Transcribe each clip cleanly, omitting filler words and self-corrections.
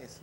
eso.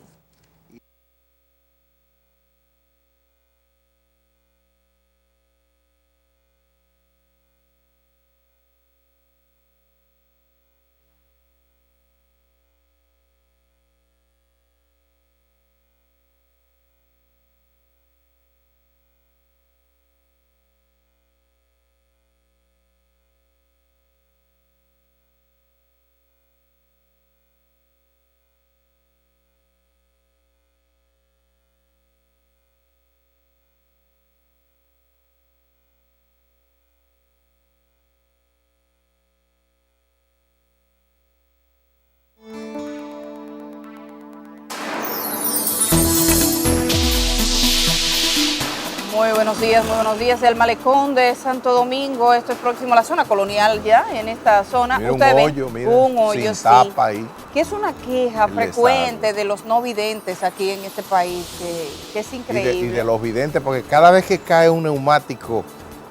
Muy buenos días, muy buenos días. El malecón de Santo Domingo, esto es próximo a la zona colonial ya, en esta zona. Mira Ustedes un ven hoyo, mira, un hoyo, sin sí, tapa ahí. que es una queja El frecuente desagüe. de los no videntes aquí en este país, que es Y increíble. de los videntes, porque cada vez que cae un neumático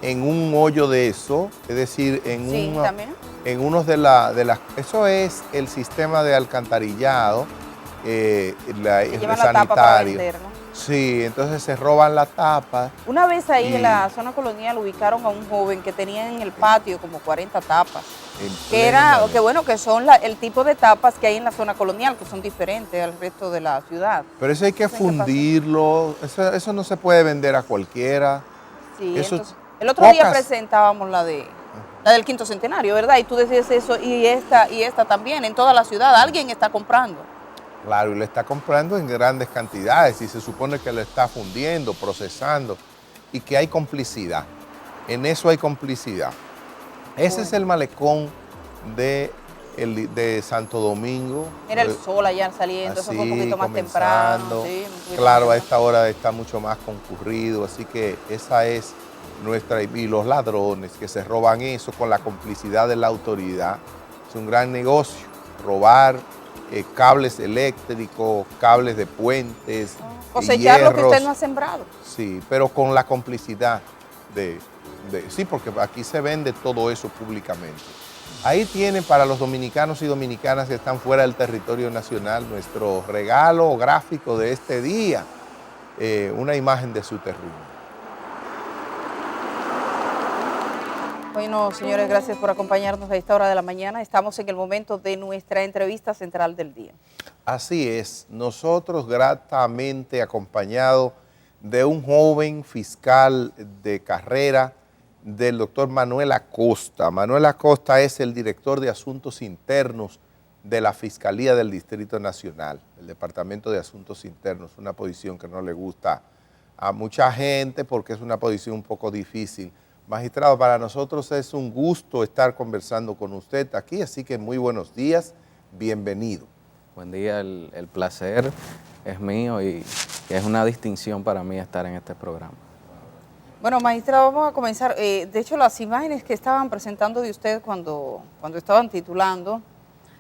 en un hoyo de eso, es decir, Sí, también. en unos de las... Eso es el sistema de alcantarillado, Se el llevan la tapa para sanitario. vender, ¿no? Sí, entonces se roban la tapa. Una vez ahí en Y la zona colonial ubicaron a un joven que tenía en el patio como 40 tapas. en Que pleno era, manejo. que bueno, que son el tipo de tapas que hay en la zona colonial, que son diferentes al resto de la ciudad. Pero eso hay que No sé en qué pasa. fundirlo, eso no se puede vender a cualquiera. Sí, Eso, entonces, el otro día pocas, presentábamos la del quinto centenario, ¿verdad? Y tú decías eso, y esta también, en toda la ciudad, alguien está comprando. claro, y lo está comprando en grandes cantidades y se supone que lo está fundiendo, procesando y que hay complicidad. En eso hay complicidad. Ese es Bueno, el malecón de Santo Domingo. mira el sol allá saliendo, eso fue un Así, poquito más temprano, comenzando. sí, un poquito más Claro, a temprano. esta hora está mucho más concurrido, así que esa es nuestra... Y los ladrones que se roban eso con la complicidad de la autoridad, es un gran negocio, robar cables eléctricos, cables de puentes, Cosechar lo que usted no hierros, ha sembrado. sí, pero con la complicidad de... Sí, porque aquí se vende todo eso públicamente. Ahí tienen para los dominicanos y dominicanas que están fuera del territorio nacional nuestro regalo gráfico de este día, una imagen de su terruño. Bueno, señores, gracias por acompañarnos a esta hora de la mañana. Estamos en el momento de nuestra entrevista central del día. Así es, nosotros gratamente acompañados de un joven fiscal de carrera, del doctor Manuel Acosta. Manuel Acosta es el director de Asuntos Internos de la Fiscalía del Distrito Nacional, el Departamento de Asuntos Internos, una posición que no le gusta a mucha gente porque es una posición un poco difícil. Magistrado, para nosotros es un gusto estar conversando con usted aquí, así que muy buenos días, bienvenido. Buen día, el placer es mío y es una distinción para mí estar en este programa. Bueno, magistrado, vamos a comenzar. De hecho, las imágenes que estaban presentando de usted cuando estaban titulando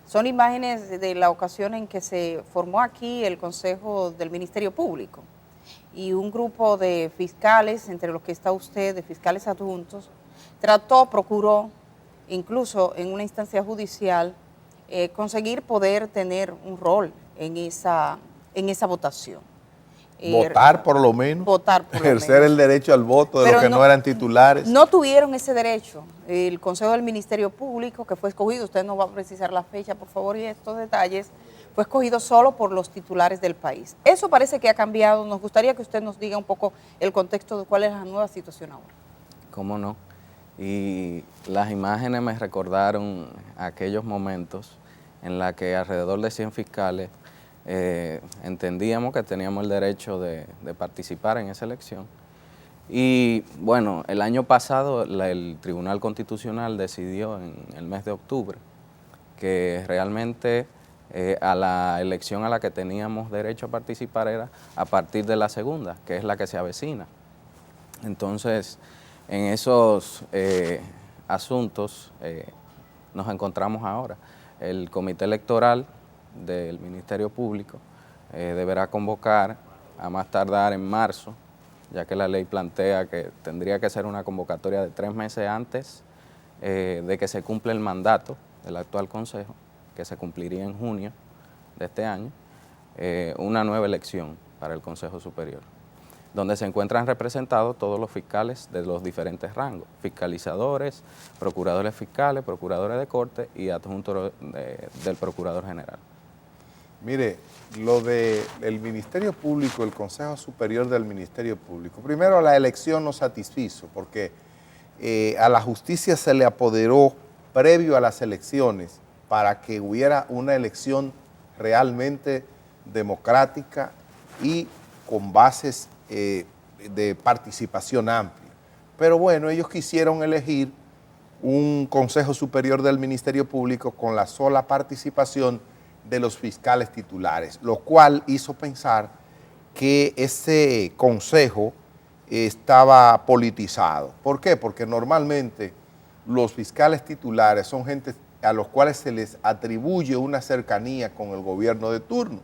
son imágenes de la ocasión en que se formó aquí el Consejo del Ministerio Público y un grupo de fiscales, entre los que está usted, de fiscales adjuntos, procuró, incluso en una instancia judicial, conseguir poder tener un rol en esa votación. Votar por lo menos, Votar por lo ejercer menos. el derecho al voto de Pero los que no eran titulares. no tuvieron ese derecho. El Consejo del Ministerio Público, que fue escogido, usted nos va a precisar la fecha, por favor, y estos detalles, fue escogido solo por los titulares del país. Eso parece que ha cambiado. Nos gustaría que usted nos diga un poco el contexto de cuál es la nueva situación ahora. ¿Cómo no? Y las imágenes me recordaron aquellos momentos en la que alrededor de 100 fiscales entendíamos que teníamos el derecho de participar en esa elección. Y bueno, el año pasado el Tribunal Constitucional decidió en el mes de octubre que realmente a la elección a la que teníamos derecho a participar era a partir de la segunda, que es la que se avecina. Entonces, en esos asuntos nos encontramos ahora. El Comité Electoral del Ministerio Público deberá convocar a más tardar en marzo, ya que la ley plantea que tendría que ser una convocatoria de 3 meses antes de que se cumpla el mandato del actual Consejo, que se cumpliría en junio de este año, una nueva elección para el Consejo Superior, donde se encuentran representados todos los fiscales de los diferentes rangos, fiscalizadores, procuradores fiscales, procuradores de corte y adjuntos del Procurador General. Mire, lo del Ministerio Público, el Consejo Superior del Ministerio Público, primero la elección no satisfizo porque a la justicia se le apoderó previo a las elecciones para que hubiera una elección realmente democrática y con bases de participación amplia. Pero bueno, ellos quisieron elegir un Consejo Superior del Ministerio Público con la sola participación de los fiscales titulares, lo cual hizo pensar que ese consejo estaba politizado. ¿Por qué? Porque normalmente los fiscales titulares son gente a los cuales se les atribuye una cercanía con el gobierno de turno,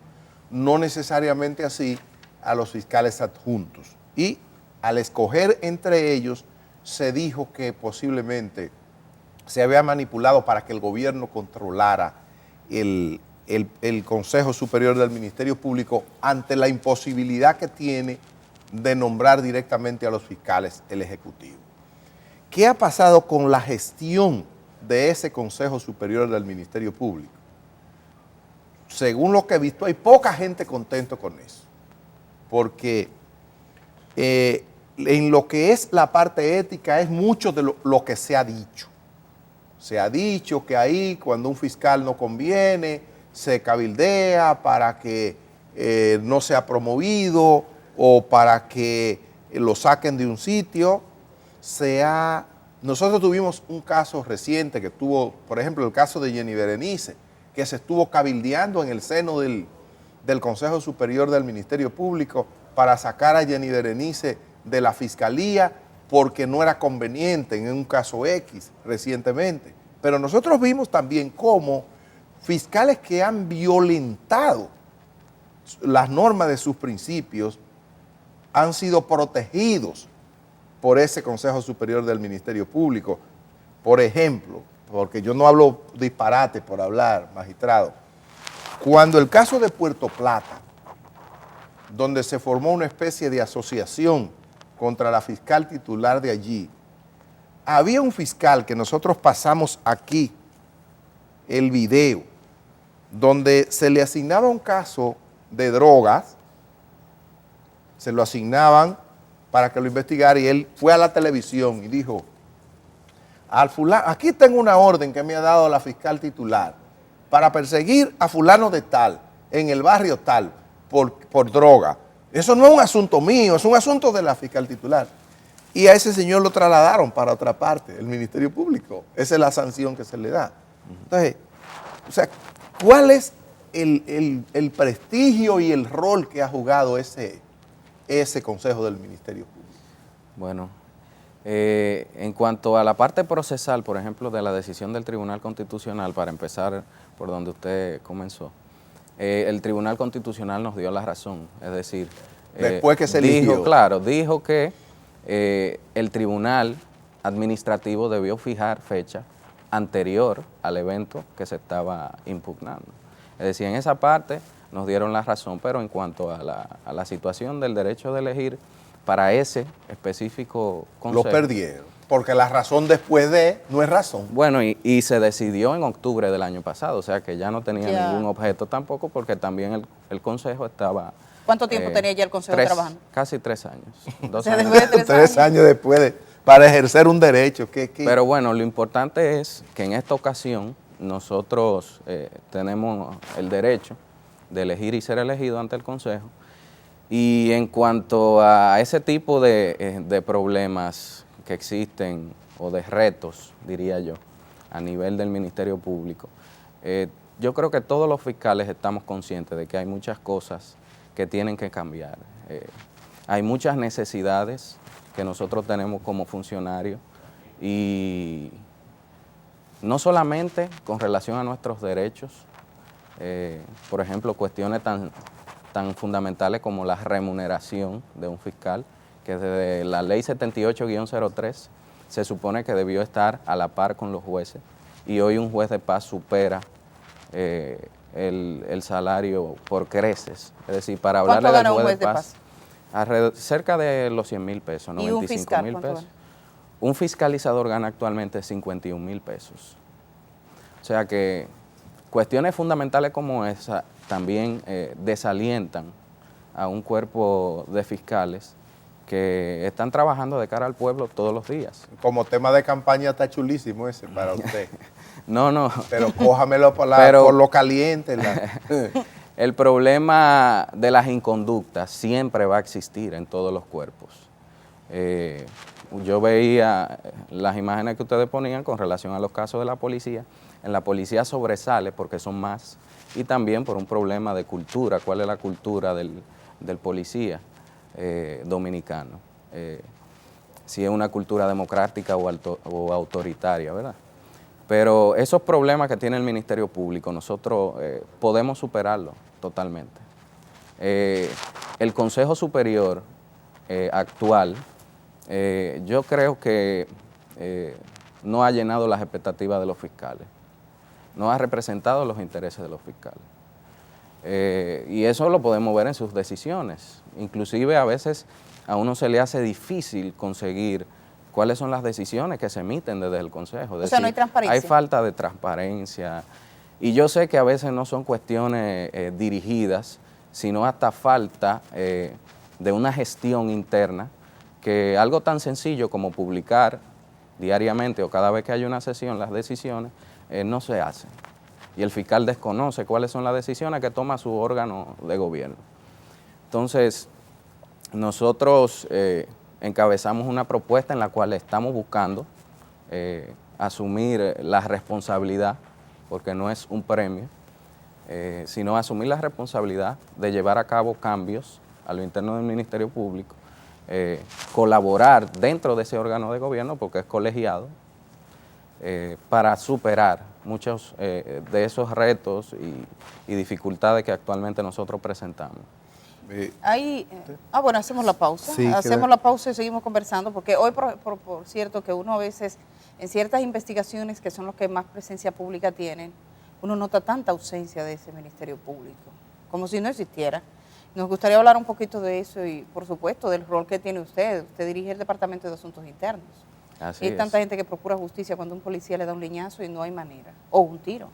no necesariamente así a los fiscales adjuntos. Y al escoger entre ellos, se dijo que posiblemente se había manipulado para que el gobierno controlara el Consejo Superior del Ministerio Público ante la imposibilidad que tiene de nombrar directamente a los fiscales el Ejecutivo. ¿Qué ha pasado con la gestión de ese Consejo Superior del Ministerio Público? Según lo que he visto, hay poca gente contento con eso, porque en lo que es la parte ética es mucho de lo que se ha dicho. Se ha dicho que ahí cuando un fiscal no conviene, se cabildea para que no sea promovido o para que lo saquen de un sitio. Nosotros tuvimos un caso reciente que tuvo, por ejemplo, el caso de Jenny Berenice, que se estuvo cabildeando en el seno del Consejo Superior del Ministerio Público para sacar a Jenny Berenice de la Fiscalía porque no era conveniente en un caso X recientemente. Pero nosotros vimos también cómo fiscales que han violentado las normas de sus principios han sido protegidos por ese Consejo Superior del Ministerio Público. Por ejemplo, porque yo no hablo disparate por hablar, magistrado, cuando el caso de Puerto Plata, donde se formó una especie de asociación contra la fiscal titular de allí, había un fiscal que nosotros pasamos aquí, el video, donde se le asignaba un caso de drogas, se lo asignaban para que lo investigara y él fue a la televisión y dijo, al fulano, aquí tengo una orden que me ha dado la fiscal titular para perseguir a fulano de tal, en el barrio tal, por droga. Eso no es un asunto mío, es un asunto de la fiscal titular. Y a ese señor lo trasladaron para otra parte, el Ministerio Público. Esa es la sanción que se le da. Entonces, o sea, ¿cuál es el prestigio y el rol que ha jugado ese Consejo del Ministerio Público? Bueno, en cuanto a la parte procesal, por ejemplo, de la decisión del Tribunal Constitucional, para empezar por donde usted comenzó, el Tribunal Constitucional nos dio la razón, es decir, después que se eligió. Dijo que el Tribunal Administrativo debió fijar fecha anterior al evento que se estaba impugnando. Es decir, en esa parte nos dieron la razón, pero en cuanto a la situación del derecho de elegir para ese específico consejo, lo perdieron, porque la razón después de no es razón. Bueno, y se decidió en octubre del año pasado, o sea que ya no tenía ningún objeto tampoco, porque también el consejo estaba... ¿Cuánto tiempo tenía ya el consejo trabajando? Casi 3 años. 2 años. años. De 3 años después para ejercer un derecho. Pero bueno, lo importante es que en esta ocasión nosotros tenemos el derecho de elegir y ser elegido ante el consejo. Y en cuanto a ese tipo de problemas que existen, o de retos, diría yo, a nivel del Ministerio Público, yo creo que todos los fiscales estamos conscientes de que hay muchas cosas que tienen que cambiar. Hay muchas necesidades que nosotros tenemos como funcionarios y no solamente con relación a nuestros derechos, por ejemplo, cuestiones tan fundamentales como la remuneración de un fiscal, que desde la ley 78-03 se supone que debió estar a la par con los jueces y hoy un juez de paz supera el salario por creces. Es decir, para hablarle ¿Cuánto del gana un juez juez de de paz, paz? cerca de los 100,000 pesos, ¿Y un 95 fiscal mil cuánto pesos. gana? Un fiscalizador gana actualmente 51,000 pesos. O sea que cuestiones fundamentales como esa también desalientan a un cuerpo de fiscales que están trabajando de cara al pueblo todos los días. Como tema de campaña está chulísimo ese para usted. No. Pero cójamelo por lo caliente. El problema de las inconductas siempre va a existir en todos los cuerpos. Yo veía las imágenes que ustedes ponían con relación a los casos de la policía. En la policía sobresale porque son más y también por un problema de cultura. ¿Cuál es la cultura del policía dominicano? Si es una cultura democrática o autoritaria, ¿verdad? Pero esos problemas que tiene el Ministerio Público, nosotros podemos superarlos totalmente. El Consejo Superior actual, yo creo que no ha llenado las expectativas de los fiscales, no ha representado los intereses de los fiscales. Y eso lo podemos ver en sus decisiones. Inclusive a veces a uno se le hace difícil conseguir cuáles son las decisiones que se emiten desde el Consejo. O sea, no hay transparencia. Hay falta de transparencia. Y yo sé que a veces no son cuestiones dirigidas, sino hasta falta de una gestión interna, que algo tan sencillo como publicar diariamente o cada vez que hay una sesión las decisiones, no se hacen. Y el fiscal desconoce cuáles son las decisiones que toma su órgano de gobierno. Entonces, nosotros encabezamos una propuesta en la cual estamos buscando asumir la responsabilidad, porque no es un premio, sino asumir la responsabilidad de llevar a cabo cambios a lo interno del Ministerio Público, colaborar dentro de ese órgano de gobierno, porque es colegiado, para superar muchos de esos retos y dificultades que actualmente nosotros presentamos. Bueno, hacemos la pausa. Sí, hacemos la pausa y seguimos conversando, porque hoy, por cierto, que uno a veces, en ciertas investigaciones que son los que más presencia pública tienen, uno nota tanta ausencia de ese Ministerio Público, como si no existiera. Nos gustaría hablar un poquito de eso y, por supuesto, del rol que tiene usted. Usted dirige el Departamento de Asuntos Internos. Así Hay es. tanta gente que procura justicia cuando un policía le da un liñazo y no hay manera, o un tiro.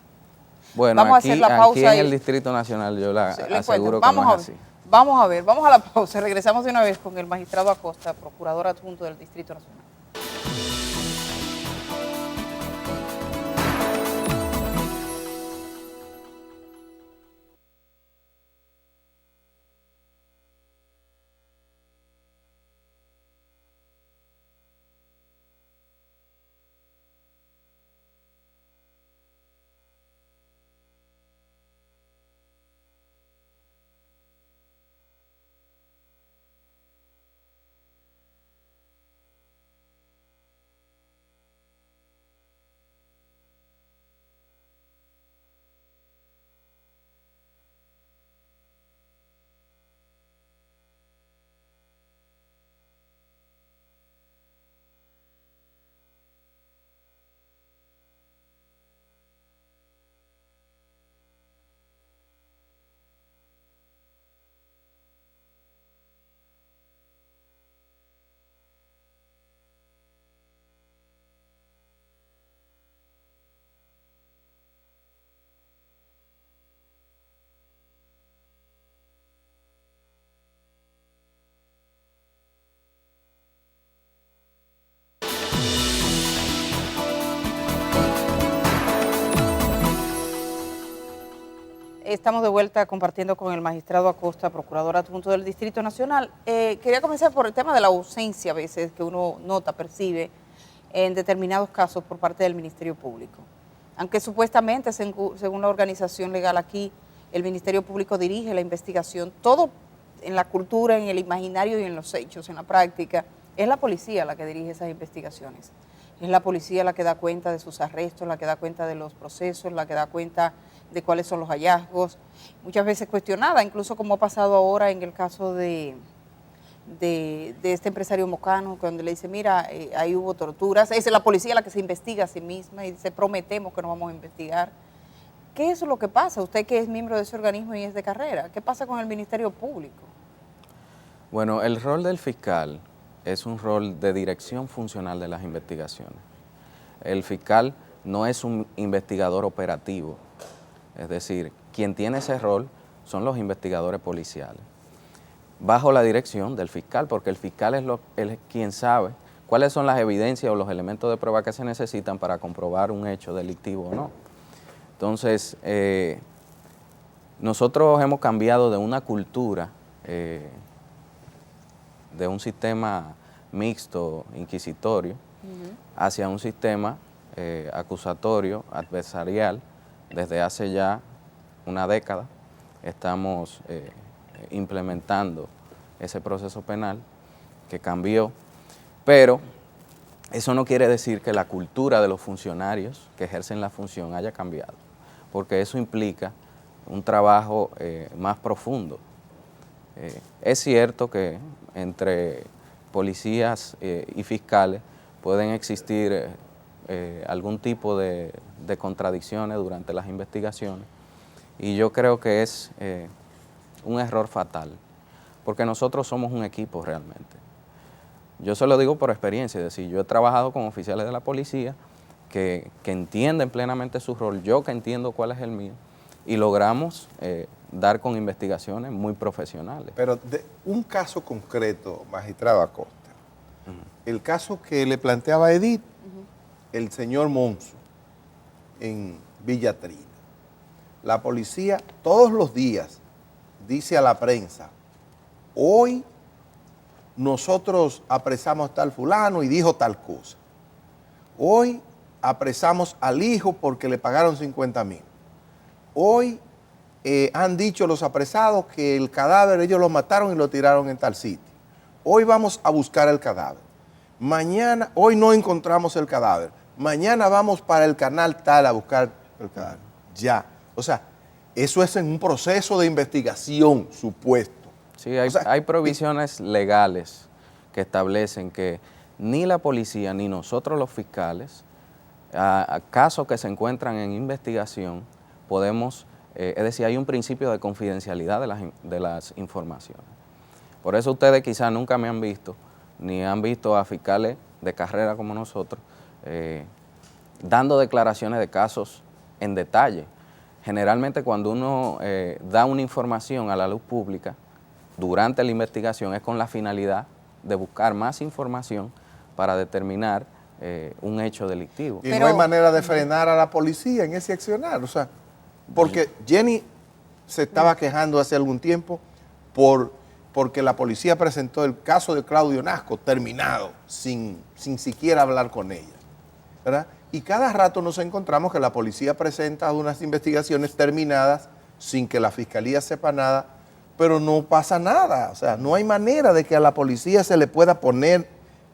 Bueno, Vamos a aquí, hacer la pausa aquí en y- el Distrito Nacional yo la Sí, le aseguro cuento. que no es así. Vamos a ver, vamos a la pausa. Regresamos de una vez con el magistrado Acosta, procurador adjunto del Distrito Nacional. Estamos de vuelta compartiendo con el magistrado Acosta, procurador adjunto del Distrito Nacional. Quería comenzar por el tema de la ausencia a veces que uno nota, percibe en determinados casos por parte del Ministerio Público. Aunque supuestamente, según la organización legal aquí, el Ministerio Público dirige la investigación, todo en la cultura, en el imaginario y en los hechos, en la práctica, es la policía la que dirige esas investigaciones. Es la policía la que da cuenta de sus arrestos, la que da cuenta de los procesos, la que da cuenta de cuáles son los hallazgos, muchas veces cuestionada, incluso como ha pasado ahora en el caso de este empresario mocano, cuando le dice, mira, ahí hubo torturas, es la policía la que se investiga a sí misma y dice, prometemos que no vamos a investigar. ¿qué es lo que pasa? Usted que es miembro de ese organismo y es de carrera, ¿qué pasa con el Ministerio Público? Bueno, el rol del fiscal es un rol de dirección funcional de las investigaciones. El fiscal no es un investigador operativo, es decir, quien tiene ese rol son los investigadores policiales, bajo la dirección del fiscal, porque el fiscal es quien sabe cuáles son las evidencias o los elementos de prueba que se necesitan para comprobar un hecho delictivo o no. Entonces, nosotros hemos cambiado de una cultura, de un sistema mixto, inquisitorio, hacia un sistema acusatorio, adversarial. Desde hace ya una década estamos implementando ese proceso penal que cambió, pero eso no quiere decir que la cultura de los funcionarios que ejercen la función haya cambiado, porque eso implica un trabajo más profundo. Es cierto que entre policías y fiscales pueden existir algún tipo de contradicciones durante las investigaciones, y yo creo que es un error fatal, porque nosotros somos un equipo realmente. Yo se lo digo por experiencia, es decir, yo he trabajado con oficiales de la policía que entienden plenamente su rol, yo que entiendo cuál es el mío, y logramos dar con investigaciones muy profesionales. Pero de un caso concreto, magistrado Acosta, el caso que le planteaba Edith, el señor Monzo, en Villa Trina. La policía todos los días dice a la prensa, hoy nosotros apresamos a tal fulano y dijo tal cosa. Hoy apresamos al hijo porque le pagaron 50,000. Hoy han dicho los apresados que el cadáver ellos lo mataron y lo tiraron en tal sitio. Hoy vamos a buscar el cadáver. Mañana, hoy no encontramos el cadáver. Mañana vamos para el canal tal a buscar el cadáver. Ya. O sea, eso es en un proceso de investigación supuesto. Sí, hay provisiones legales que establecen que ni la policía ni nosotros los fiscales, a casos que se encuentran en investigación, podemos, es decir, hay un principio de confidencialidad de las informaciones. Por eso ustedes quizás nunca me han visto, ni han visto a fiscales de carrera como nosotros, dando declaraciones de casos en detalle. Generalmente cuando uno da una información a la luz pública durante la investigación es con la finalidad de buscar más información para determinar un hecho delictivo. Y no hay manera de frenar a la policía en ese accionar, o sea, porque Jenny se estaba quejando hace algún tiempo porque la policía presentó el caso de Claudio Nasco terminado, sin siquiera hablar con ella, ¿verdad? Y cada rato nos encontramos que la policía presenta unas investigaciones terminadas sin que la fiscalía sepa nada, pero no pasa nada. O sea, no hay manera de que a la policía se le pueda poner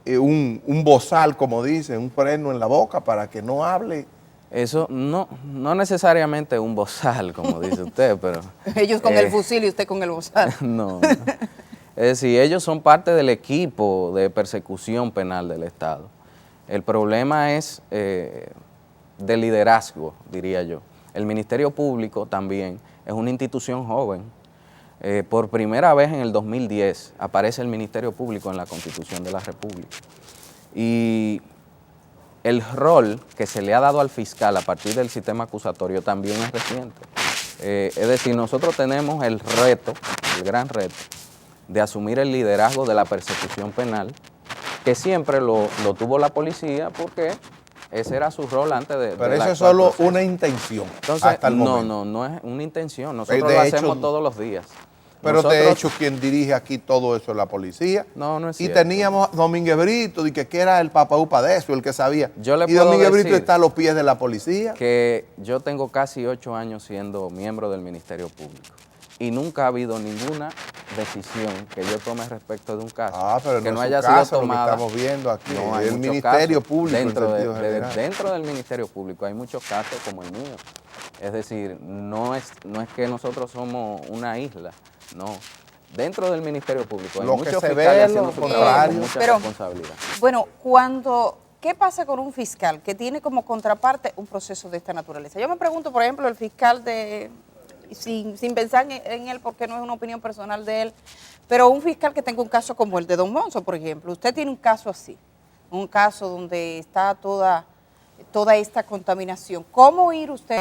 un bozal, como dicen, un freno en la boca para que no hable. Eso no necesariamente un bozal, como dice usted, pero... Ellos con el fusil y usted con el bozal. No. Es decir, ellos son parte del equipo de persecución penal del Estado. El problema es de liderazgo, diría yo. El Ministerio Público también es una institución joven. Por primera vez en el 2010 aparece el Ministerio Público en la Constitución de la República. Y el rol que se le ha dado al fiscal a partir del sistema acusatorio también es reciente. Es decir, nosotros tenemos el reto, el gran reto, de asumir el liderazgo de la persecución penal, que siempre lo tuvo la policía porque ese era su rol antes de... Pero eso es solo una intención. Entonces, hasta el momento. No es una intención. Nosotros lo hacemos todos los días. Pero de hecho, quien dirige aquí todo eso es la policía. No es y cierto. Teníamos a Domínguez Brito, que era el papaupa de eso, el que sabía. Yo le y puedo Domínguez decir Brito está a los pies de la policía. Que yo tengo casi 8 años siendo miembro del Ministerio Público. Y nunca ha habido ninguna decisión que yo tome respecto de un caso pero que no es haya su caso, sido tomada. Lo que estamos viendo aquí, No, hay el muchos Ministerio casos Público dentro, dentro del Ministerio Público hay muchos casos como el mío. Es decir, no es que nosotros somos una isla, no. Dentro del Ministerio Público hay Lo que muchos se fiscales ve haciendo lo su trabajo contrario. con mucha Pero, responsabilidad. Bueno, cuando ¿qué pasa con un fiscal que tiene como contraparte un proceso de esta naturaleza? Yo me pregunto, por ejemplo, el fiscal sin pensar en él, porque no es una opinión personal de él, pero un fiscal que tenga un caso como el de Don Monzo, por ejemplo, usted tiene un caso así, un caso donde está toda esta contaminación. ¿Cómo ir usted